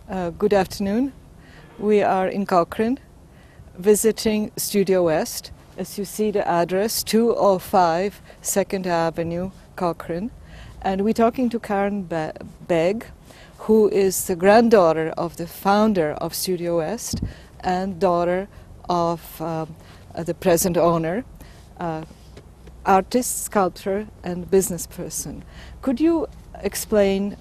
Good afternoon. We are in Cochrane visiting Studio West. As you see the address, 205 2nd Avenue, Cochrane. And we're talking to Karen Begg, who is the granddaughter of the founder of Studio West and daughter of the present owner, artist, sculptor, and business person. Could you explain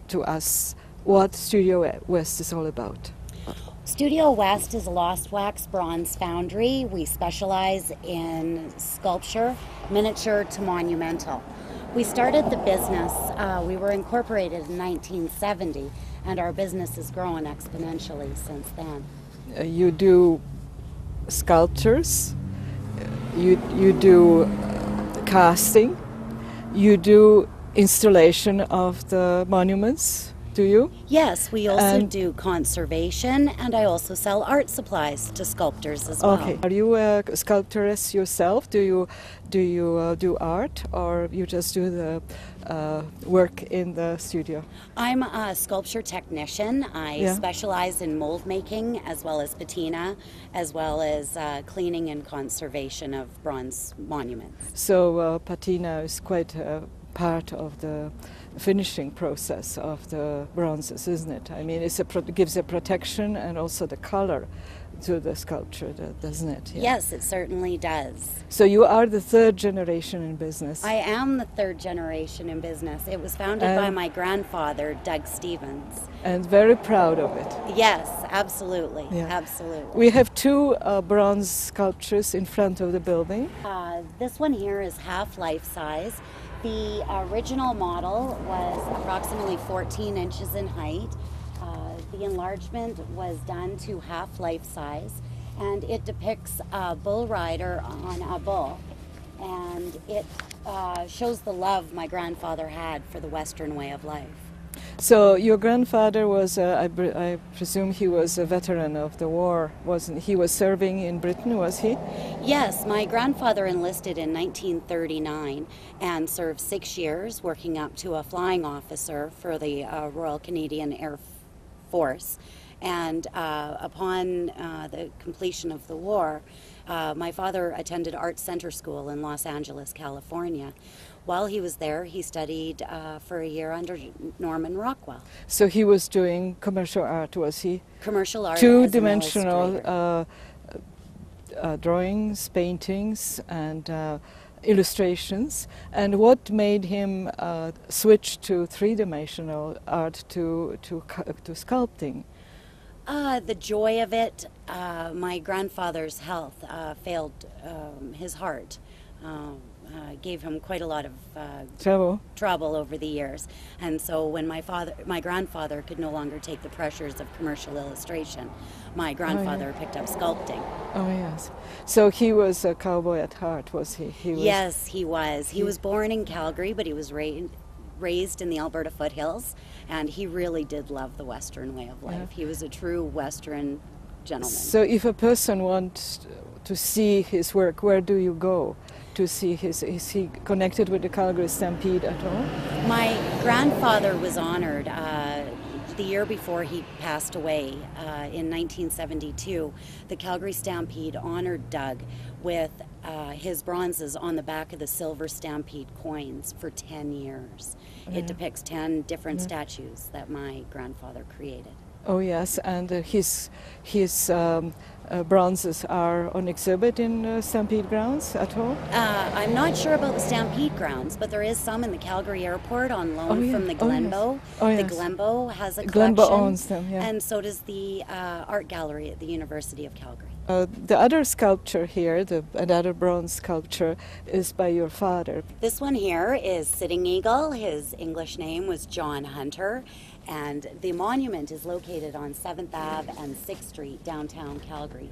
to us what Studio West is all about? Studio West is a lost wax bronze foundry. We specialize in sculpture, miniature to monumental. We started the business, we were incorporated in 1970, and our business has grown exponentially since then. You do sculptures, you do casting, you do installation of the monuments, do you? Yes, we also do conservation, and I also sell art supplies to sculptors as well. Okay. Are you a sculptoress yourself? Do you do art, or you just do the work in the studio? I'm a sculpture technician. I specialize in mold making as well as patina, as well as cleaning and conservation of bronze monuments. So patina is quite a part of the finishing process of the bronzes, isn't it? I mean, it gives a protection and also the color to the sculpture, doesn't it? Yeah. Yes, it certainly does. So you are the third generation in business. I am the third generation in business. It was founded by my grandfather, Doug Stevens. And very proud of it. Yes, absolutely, absolutely. We have two bronze sculptures in front of the building. This one here is half life size. The original model was approximately 14 inches in height. The enlargement was done to half life size, and it depicts a bull rider on a bull. And it shows the love my grandfather had for the Western way of life. So your grandfather was, I presume he was a veteran of the war, wasn't he? Was serving in Britain, was he? Yes, my grandfather enlisted in 1939 and served 6 years, working up to a flying officer for the Royal Canadian Air Force. And upon the completion of the war, my father attended Art Center School in Los Angeles, California. While he was there, he studied for a year under Norman Rockwell. So he was doing commercial art, was he? Commercial art. Two-dimensional drawings, paintings, and illustrations. And what made him switch to three-dimensional art to sculpting? The joy of it. My grandfather's health failed his heart. Gave him quite a lot of trouble over the years, and so when my grandfather could no longer take the pressures of commercial illustration, my grandfather picked up sculpting. Oh yes, so he was a cowboy at heart, was he? Yes, he was. He was born in Calgary, but he was raised in the Alberta foothills, and he really did love the Western way of life. He was a true Western gentleman. So if a person wants to see his work, where do you go to see is he connected with the Calgary Stampede at all? My grandfather was honored the year before he passed away in 1972. The Calgary Stampede honored Doug with his bronzes on the back of the silver Stampede coins for 10 years. It depicts 10 different statues that my grandfather created. Oh yes, and his bronzes are on exhibit in Stampede grounds at all? I'm not sure about the Stampede grounds, but there is some in the Calgary airport on loan from the Glenbow. The Glenbow has a collection. Glenbow owns them, and so does the art gallery at the University of Calgary. The other sculpture here, another bronze sculpture, is by your father. This one here is Sitting Eagle. His English name was John Hunter, and the monument is located on 7th Ave and 6th Street, downtown Calgary.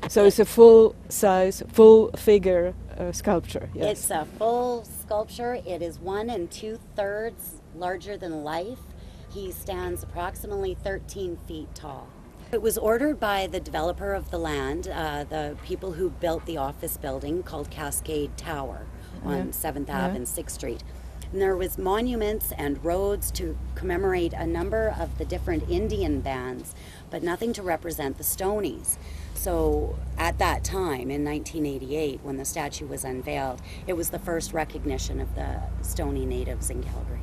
So it's a full-size, full-figure sculpture, yes? It's a full sculpture. It is 1 2/3 larger than life. He stands approximately 13 feet tall. It was ordered by the developer of the land, the people who built the office building called Cascade Tower on 7th Ave and 6th Street. And there was monuments and roads to commemorate a number of the different Indian bands, but nothing to represent the Stonies. So at that time, in 1988, when the statue was unveiled, it was the first recognition of the Stoney natives in Calgary.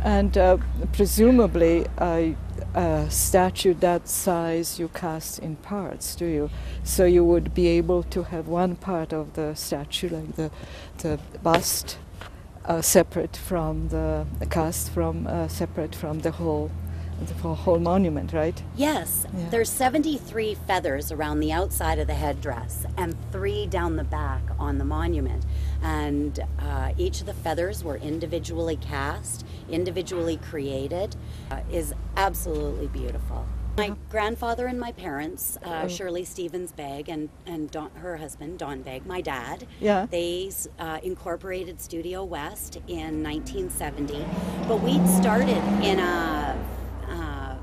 And presumably a statue that size you cast in parts, do you? So you would be able to have one part of the statue, like the bust, separate from the cast from separate from the whole monument, right? Yes, Yeah. there's 73 feathers around the outside of the headdress and 3 down the back on the monument. And each of the feathers were individually cast, individually created, is absolutely beautiful. My grandfather and my parents, Shirley Stevens Begg and her husband, Don Begg, my dad, Yeah. they incorporated Studio West in 1970, but we'd started in a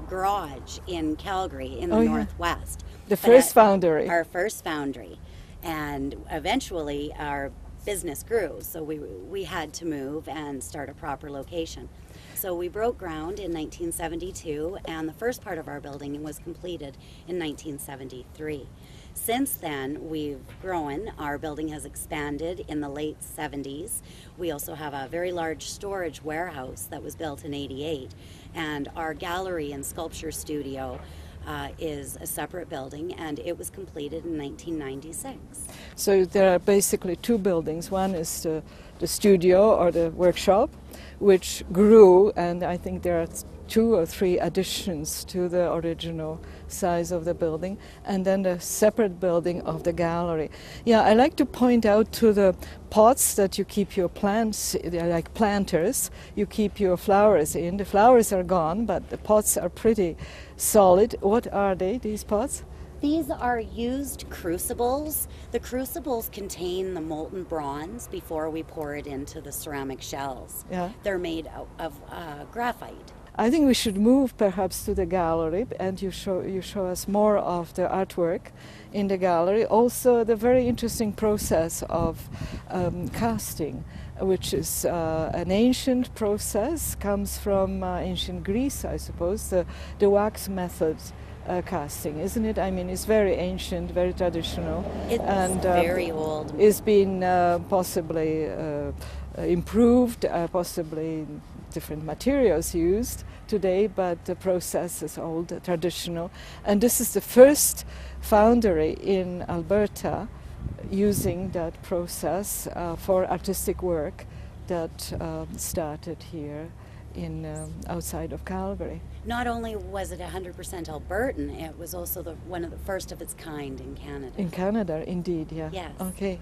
garage in Calgary in the Oh, yeah. Northwest. The But first foundry. Our first foundry. And eventually our business grew, so we had to move and start a proper location. So we broke ground in 1972, and the first part of our building was completed in 1973. Since then, we've grown. Our building has expanded in the late 70s. We also have a very large storage warehouse that was built in 88. And our gallery and sculpture studio is a separate building, and it was completed in 1996. So there are basically 2 buildings. One is the studio or the workshop, which grew, and I think there are 2 or 3 additions to the original size of the building, and then the separate building of the gallery. Yeah, I like to point out to the pots that you keep your plants, they're like planters, you keep your flowers in. The flowers are gone, but the pots are pretty solid. What are they, these pots? These are used crucibles. The crucibles contain the molten bronze before we pour it into the ceramic shells. Yeah. They're made of graphite. I think we should move perhaps to the gallery, and you show us more of the artwork in the gallery. Also, the very interesting process of casting, which is an ancient process, comes from ancient Greece, I suppose, the wax method. Casting, isn't it? I mean, it's very ancient, very traditional. It's very old. It's been possibly improved, possibly different materials used today, but the process is old, traditional. And this is the first foundry in Alberta using that process for artistic work that started here in outside of Calgary. Not only was it 100% Albertan, it was also one of the first of its kind in Canada. In Canada, indeed, yeah. Yes. Okay.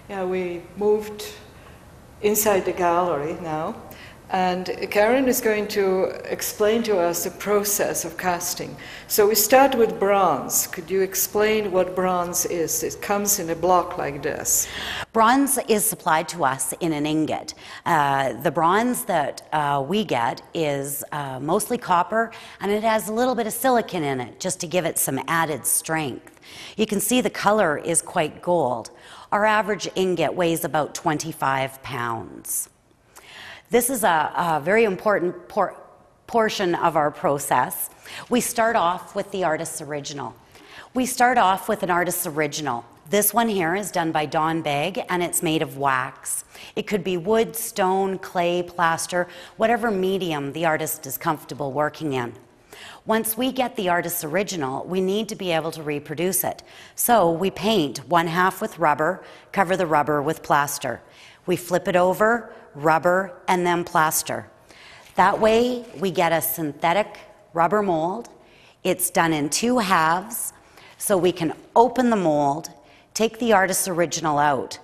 Yeah, we moved inside the gallery now, and Karen is going to explain to us the process of casting. So we start with bronze. Could you explain what bronze is? It comes in a block like this. Bronze is supplied to us in an ingot. The bronze that we get is mostly copper, and it has a little bit of silicon in it just to give it some added strength. You can see the color is quite gold. Our average ingot weighs about 25 pounds. This is a very important portion of our process. We start off with the artist's original. We start off with an artist's original. This one here is done by Don Begg, and it's made of wax. It could be wood, stone, clay, plaster, whatever medium the artist is comfortable working in. Once we get the artist's original, we need to be able to reproduce it. So we paint 1/2 with rubber, cover the rubber with plaster. We flip it over, rubber, and then plaster. That way we get a synthetic rubber mold. It's done in 2 halves, so we can open the mold, take the artist's original out,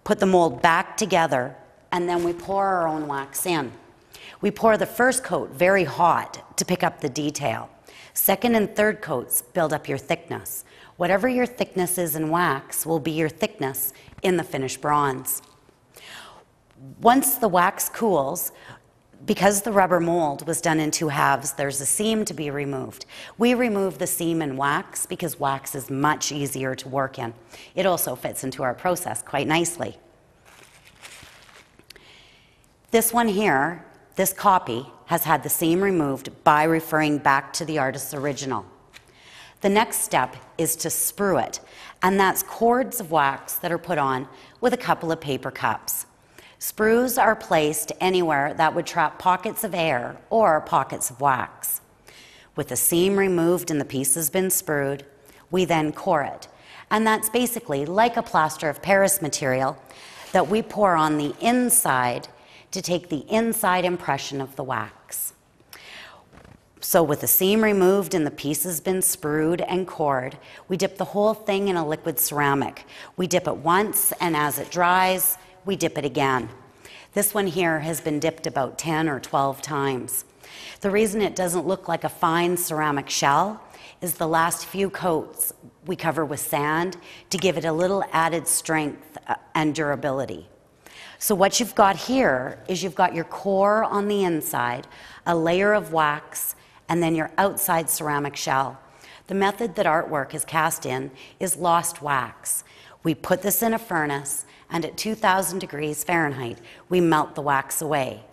put the mold back together, and then we pour our own wax in. We pour the first coat very hot to pick up the detail. Second and third coats build up your thickness. Whatever your thickness is in wax will be your thickness in the finished bronze. Once the wax cools, because the rubber mold was done in 2 halves, there's a seam to be removed. We remove the seam in wax because wax is much easier to work in. It also fits into our process quite nicely. This one here, this copy, has had the seam removed by referring back to the artist's original. The next step is to sprue it, and that's cords of wax that are put on with a couple of paper cups. Sprues are placed anywhere that would trap pockets of air or pockets of wax. With the seam removed and the piece has been sprued, we then core it. And that's basically like a plaster of Paris material that we pour on the inside to take the inside impression of the wax. So with the seam removed and the piece has been sprued and cored, we dip the whole thing in a liquid ceramic. We dip it once, and as it dries, we dip it again. This one here has been dipped about 10 or 12 times. The reason it doesn't look like a fine ceramic shell is the last few coats we cover with sand to give it a little added strength and durability. So what you've got here is you've got your core on the inside, a layer of wax, and then your outside ceramic shell. The method that artwork is cast in is lost wax. We put this in a furnace, and at 2,000 degrees Fahrenheit, we melt the wax away.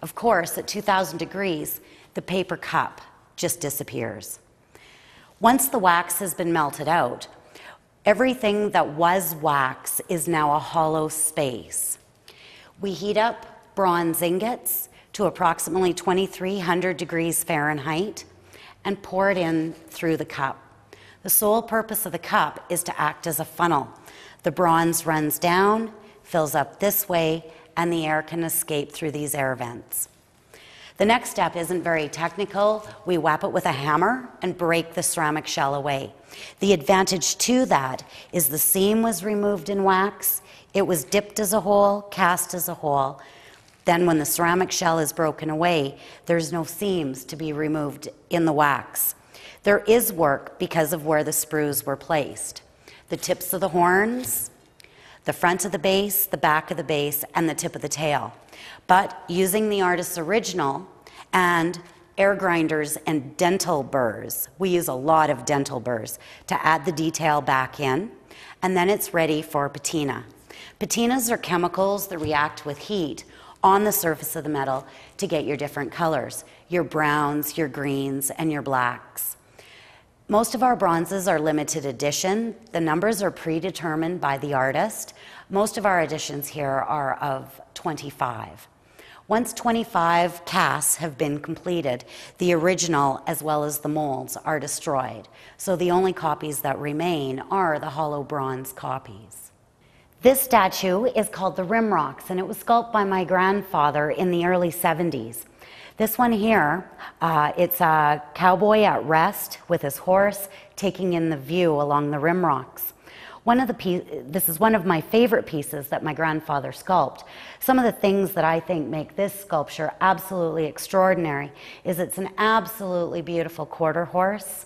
Of course, at 2,000 degrees, the paper cup just disappears. Once the wax has been melted out, everything that was wax is now a hollow space. We heat up bronze ingots to approximately 2,300 degrees Fahrenheit and pour it in through the cup. The sole purpose of the cup is to act as a funnel. The bronze runs down, fills up this way, and the air can escape through these air vents. The next step isn't very technical. We whap it with a hammer and break the ceramic shell away. The advantage to that is the seam was removed in wax, it was dipped as a hole, cast as a hole. Then when the ceramic shell is broken away, there's no seams to be removed in the wax. There is work because of where the sprues were placed. The tips of the horns, the front of the base, the back of the base, and the tip of the tail. But using the artist's original and air grinders and dental burrs, we use a lot of dental burrs to add the detail back in, and then it's ready for patina. Patinas are chemicals that react with heat on the surface of the metal to get your different colors, your browns, your greens, and your blacks. Most of our bronzes are limited edition. The numbers are predetermined by the artist. Most of our editions here are of 25. Once 25 casts have been completed, the original as well as the molds are destroyed. So the only copies that remain are the hollow bronze copies. This statue is called the Rimrocks, and it was sculpted by my grandfather in the early 70s. This one here, it's a cowboy at rest with his horse taking in the view along the Rimrocks. This is one of my favorite pieces that my grandfather sculpted. Some of the things that I think make this sculpture absolutely extraordinary is it's an absolutely beautiful quarter horse.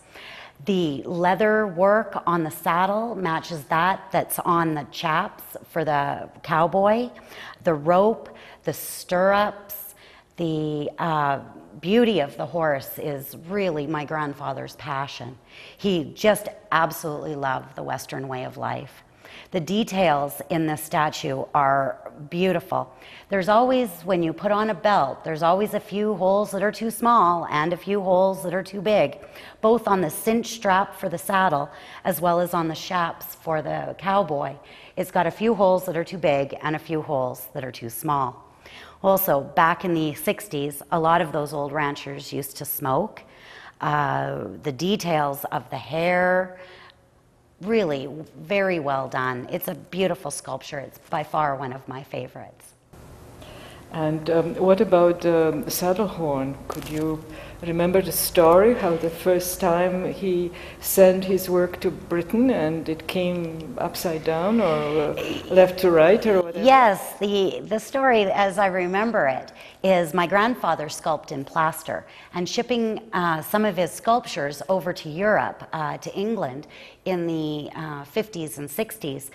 The leather work on the saddle matches that's on the chaps for the cowboy. The rope, the stirrups, the beauty of the horse is really my grandfather's passion. He just absolutely loved the Western way of life. The details in this statue are beautiful. There's always, when you put on a belt, there's always a few holes that are too small and a few holes that are too big, both on the cinch strap for the saddle as well as on the chaps for the cowboy. It's got a few holes that are too big and a few holes that are too small. Also, back in the 60s, a lot of those old ranchers used to smoke. The details of the hair, really very well done. It's a beautiful sculpture. It's by far one of my favorites. And what about the saddle horn? Could you remember the story, how the first time he sent his work to Britain and it came upside down or left to right or whatever? Yes, the story as I remember it is my grandfather sculpted in plaster, and shipping some of his sculptures over to Europe, to England in the 50s and 60s,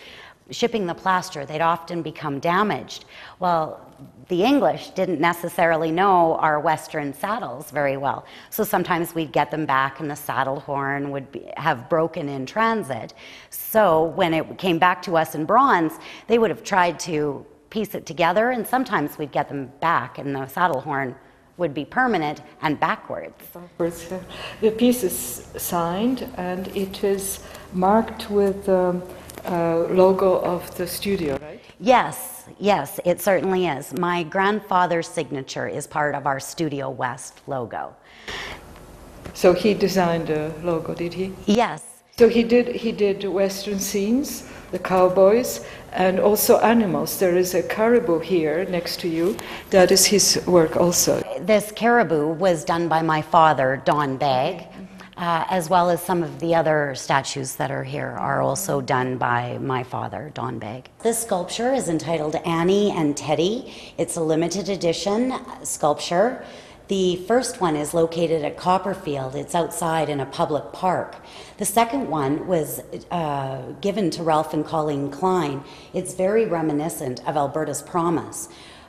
shipping the plaster, they'd often become damaged. Well, the English didn't necessarily know our Western saddles very well, so sometimes we'd get them back and the saddle horn would have broken in transit. So when it came back to us in bronze, they would have tried to piece it together, and sometimes we'd get them back, and the saddle horn would be permanent and backwards. The piece is signed, and it is marked with the logo of the studio, right? Yes, yes, it certainly is. My grandfather's signature is part of our Studio West logo. So he designed the logo, did he? Yes. So he did Western scenes, the cowboys, and also animals. There is a caribou here next to you. That is his work also. This caribou was done by my father, Don Begg, as well as some of the other statues that are here are also done by my father, Don Begg. This sculpture is entitled Annie and Teddy. It's a limited edition sculpture. The first one is located at Copperfield. It's outside in a public park. The second one was given to Ralph and Colleen Klein. It's very reminiscent of Alberta's Promise.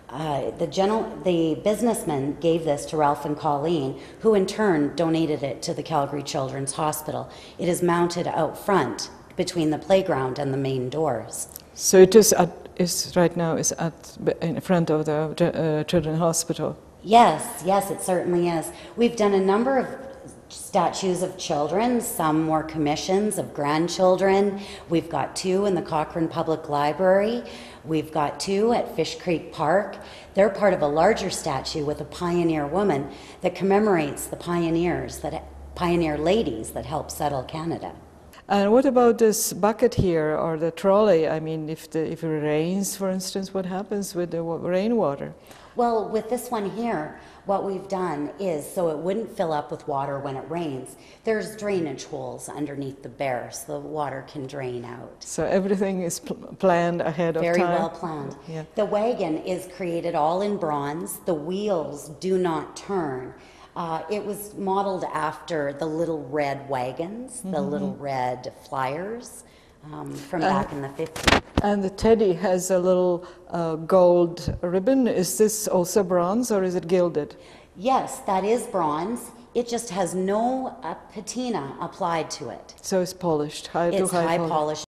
The businessman gave this to Ralph and Colleen, who in turn donated it to the Calgary Children's Hospital. It is mounted out front between the playground and the main doors. So it is right now in front of the Children's Hospital. Yes, yes, it certainly is. We've done a number of statues of children, some more commissions of grandchildren. We've got 2 in the Cochrane Public Library. We've got 2 at Fish Creek Park. They're part of a larger statue with a pioneer woman that commemorates the pioneer ladies that helped settle Canada. And what about this bucket here, or the trolley? I mean, if it rains, for instance, what happens with the rainwater? Well, with this one here, what we've done is, so it wouldn't fill up with water when it rains, there's drainage holes underneath the bear so the water can drain out. So everything is planned ahead of time? Very well planned. Yeah. The wagon is created all in bronze. The wheels do not turn. It was modeled after the little red wagons, the little red flyers from back in the 50s. And the teddy has a little gold ribbon. Is this also bronze, or is it gilded? Yes, that is bronze. It just has no patina applied to it. So it's polished, high polished.